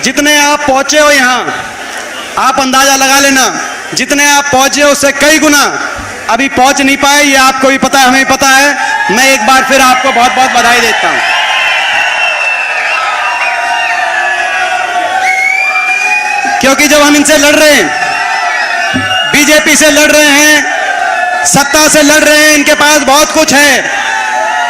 जितने आप पहुंचे हो यहाँ, आप अंदाजा लगा लेना, जितने आप पहुंचे हो उससे कई गुना अभी पहुंच नहीं पाए। ये आपको भी पता है, हमें पता है। मैं एक बार फिर आपको बहुत बहुत बधाई देता हूं। क्योंकि जब हम इनसे लड़ रहे हैं, बीजेपी से लड़ रहे हैं, सत्ता से लड़ रहे हैं, इनके पास बहुत कुछ है।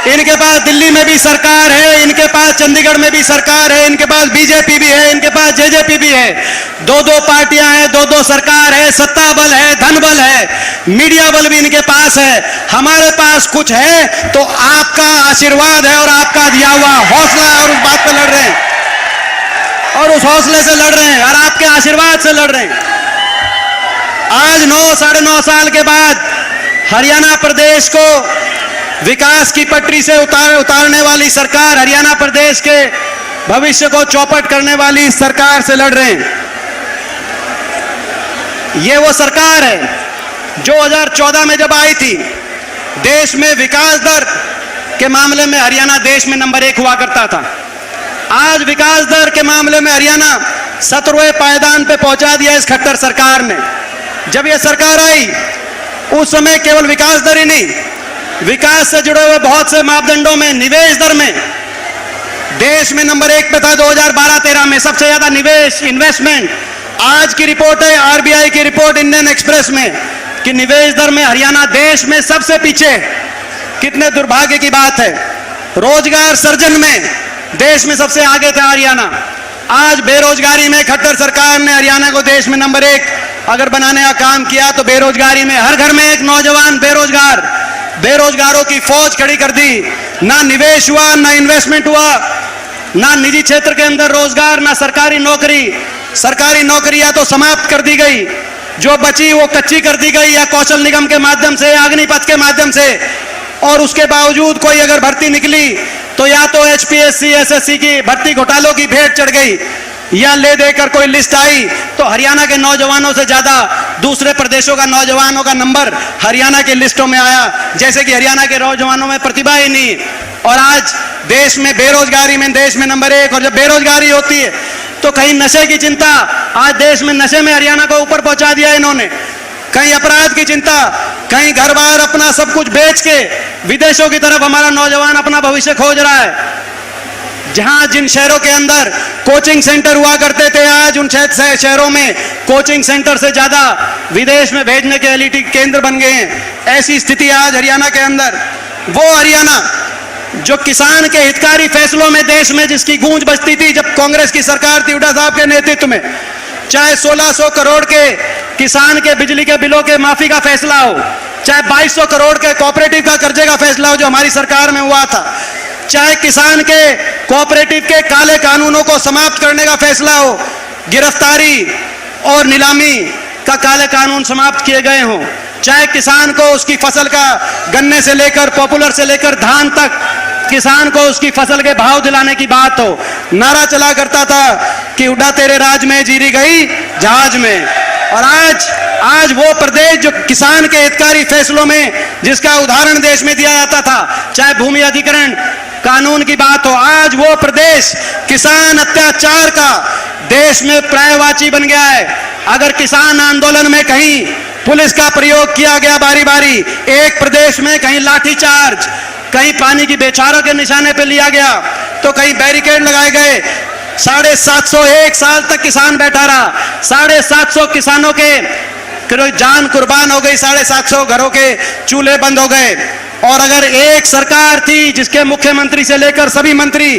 इनके पास दिल्ली में भी सरकार है, इनके पास चंडीगढ़ में भी सरकार है, इनके पास बीजेपी भी है, इनके पास जेजेपी भी है। दो दो पार्टियां हैं, दो दो सरकार है, सत्ता बल है, धन बल है, मीडिया बल भी इनके पास है। हमारे पास कुछ है तो आपका आशीर्वाद है और आपका दिया हुआ हौसला है, और उस बात पे लड़ रहे हैं, और उस हौसले से लड़ रहे हैं, और आपके आशीर्वाद से लड़ रहे हैं। आज 9-9.5 साल के बाद हरियाणा प्रदेश को विकास की पटरी से उतारने वाली सरकार, हरियाणा प्रदेश के भविष्य को चौपट करने वाली सरकार से लड़ रहे हैं। ये वो सरकार है जो 2014 में जब आई थी, देश में विकास दर के मामले में हरियाणा देश में नंबर 1 हुआ करता था। आज विकास दर के मामले में हरियाणा 17वें पायदान पे पहुंचा दिया इस खट्टर सरकार ने। जब यह सरकार आई उस समय केवल विकास दर ही नहीं, विकास से जुड़े हुए बहुत से मापदंडों में, निवेश दर में देश में नंबर 1 पे था। 2012-13 में सबसे ज्यादा निवेश, इन्वेस्टमेंट। आज की रिपोर्ट है, आरबीआई की रिपोर्ट इंडियन एक्सप्रेस में, कि निवेश दर में हरियाणा देश में सबसे पीछे। कितने दुर्भाग्य की बात है। रोजगार सृजन में देश में सबसे आगे था हरियाणा। आज बेरोजगारी में खट्टर सरकार ने हरियाणा को देश में नंबर 1 अगर बनाने का काम किया, तो बेरोजगारी में हर घर में एक नौजवान बेरोजगार, बेरोजगारों की फौज खड़ी कर दी। ना निवेश हुआ, ना इन्वेस्टमेंट हुआ, ना निजी क्षेत्र के अंदर रोजगार, ना सरकारी नौकरी। सरकारी नौकरियां तो समाप्त कर दी गई, जो बची वो कच्ची कर दी गई, या कौशल निगम के माध्यम से, अग्निपथ के माध्यम से। और उसके बावजूद कोई अगर भर्ती निकली तो या तो एचपीएससी, एसएससी की भर्ती घोटालों की भेंट चढ़ गई, या ले देकर कोई लिस्ट आई तो हरियाणा के नौजवानों से ज्यादा दूसरे प्रदेशों का नौजवानों का नंबर हरियाणा की लिस्टों में आया, जैसे कि हरियाणा के नौजवानों में प्रतिभा ही नहीं। और आज देश में बेरोजगारी में देश में नंबर 1। और जब बेरोजगारी होती है तो कहीं नशे की चिंता, आज देश में नशे में हरियाणा को ऊपर पहुंचा दिया इन्होंने। कहीं अपराध की चिंता, कहीं घर बार अपना सब कुछ बेच के विदेशों की तरफ हमारा नौजवान अपना भविष्य खोज रहा है। जहां जिन शहरों के अंदर कोचिंग सेंटर हुआ करते थे, आज उन शहरों में कोचिंग सेंटर से ज्यादा विदेश में भेजने के एलिट केंद्र बन गए हैं। ऐसी स्थिति आज हरियाणा के अंदर। वो हरियाणा जो किसान के हितकारी फैसलों में देश में जिसकी गूंज बजती थी जब कांग्रेस की सरकार थी हुड्डा साहब के नेतृत्व में, चाहे 1600 करोड़ के किसान के बिजली के बिलों के माफी का फैसला हो, चाहे 2200 करोड़ के कोऑपरेटिव का कर्जे का फैसला हो जो हमारी सरकार में हुआ था, चाहे किसान के कोऑपरेटिव के काले कानूनों को समाप्त करने का फैसला हो, गिरफ्तारी और नीलामी का काले कानून समाप्त किए गए हों, चाहे किसान को उसकी फसल का, गन्ने से लेकर पॉपुलर से लेकर धान तक किसान को उसकी फसल के भाव दिलाने की बात हो। नारा चला करता था कि हुड्डा तेरे राज में जीरी गई जहाज में। और आज वो प्रदेश जो किसान के हितकारी फैसलों में जिसका उदाहरण देश में दिया जाता था, चाहे भूमि अधिग्रहण कानून की बात हो, आज वो प्रदेश किसान अत्याचार का देश में पर्यायवाची बन गया है। अगर किसान आंदोलन में कहीं पुलिस का प्रयोग किया गया बारी बारी, एक प्रदेश में कहीं लाठीचार्ज, कहीं पानी की बौछारों के निशाने पे लिया गया, तो कहीं बैरिकेड लगाए गए। 750 एक साल तक किसान बैठा रहा, 750 किसानों के जान कुर्बान हो गई, 750 घरों के चूल्हे बंद हो गए। और अगर एक सरकार थी जिसके मुख्यमंत्री से लेकर सभी मंत्री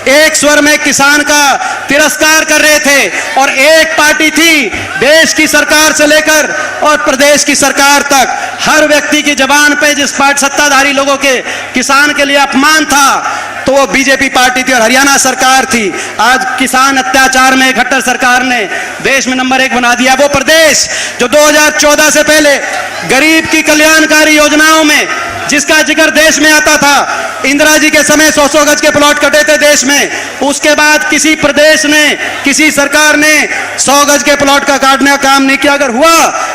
एक स्वर में किसान का तिरस्कार कर रहे थे, और एक पार्टी थी देश की सरकार से लेकर और प्रदेश की सरकार तक हर व्यक्ति की जबान पे जिस पार्टी सत्ताधारी लोगों के किसान के लिए अपमान था, तो वो बीजेपी पार्टी थी और हरियाणा सरकार थी। आज किसान अत्याचार में खट्टर सरकार ने देश में नंबर 1 बना दिया। वो प्रदेश जो 2014 से पहले गरीब की कल्याणकारी योजनाओं में जिसका जिक्र देश में आता था, इंदिरा जी के समय 100-100 गज के प्लॉट कटे थे देश में, उसके बाद किसी प्रदेश ने, किसी सरकार ने 100 गज के प्लॉट का काटने का काम नहीं किया। अगर हुआ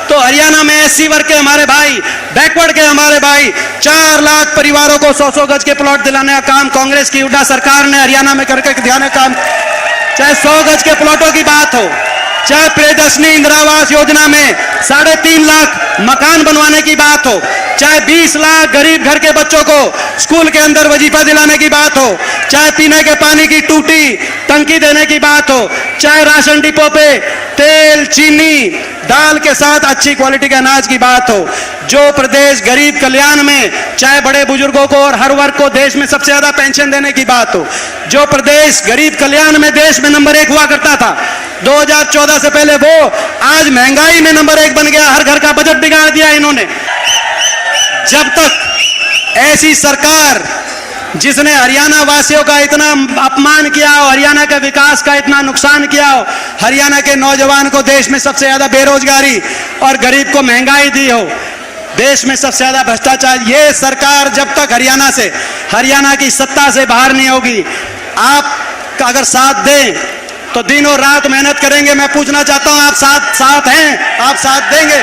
तो हरियाणा में एससी वर्ग के हमारे भाई, बैकवर्ड के हमारे भाई, 4 लाख परिवारों को 100-100 गज के प्लॉट दिलाने का काम कांग्रेस की हुड्डा सरकार ने हरियाणा में करके दिलाने का काम। चाहे 100 गज के प्लॉटों की बात हो, चाहे प्रियदर्शनी इंदिरा आवास योजना में 3.5 लाख मकान बनवाने की बात हो, चाहे 20 लाख गरीब घर के बच्चों को स्कूल के अंदर वजीफा दिलाने की बात हो, चाहे पीने के पानी की टूटी टंकी देने की बात हो, चाहे राशन डिपो पे तेल चीनी दाल के साथ अच्छी क्वालिटी के अनाज की बात हो, जो प्रदेश गरीब कल्याण में चाहे बड़े बुजुर्गों को और हर वर्ग को देश में सबसे ज्यादा पेंशन देने की बात हो, जो प्रदेश गरीब कल्याण में देश में नंबर 1 हुआ करता था 2014 से पहले, वो आज महंगाई में नंबर 1 बन गया। हर घर का बजट बिगाड़ दिया इन्होंने। जब तक ऐसी सरकार जिसने हरियाणा वासियों का इतना अपमान किया हो, हरियाणा के विकास का इतना नुकसान किया हो, हरियाणा के नौजवान को देश में सबसे ज्यादा बेरोजगारी और गरीब को महंगाई दी हो, देश में सबसे ज्यादा भ्रष्टाचार, ये सरकार जब तक हरियाणा की सत्ता से बाहर नहीं होगी, आप अगर साथ दें तो दिनों रात मेहनत करेंगे। मैं पूछना चाहता हूं, आप साथ हैं? आप साथ देंगे?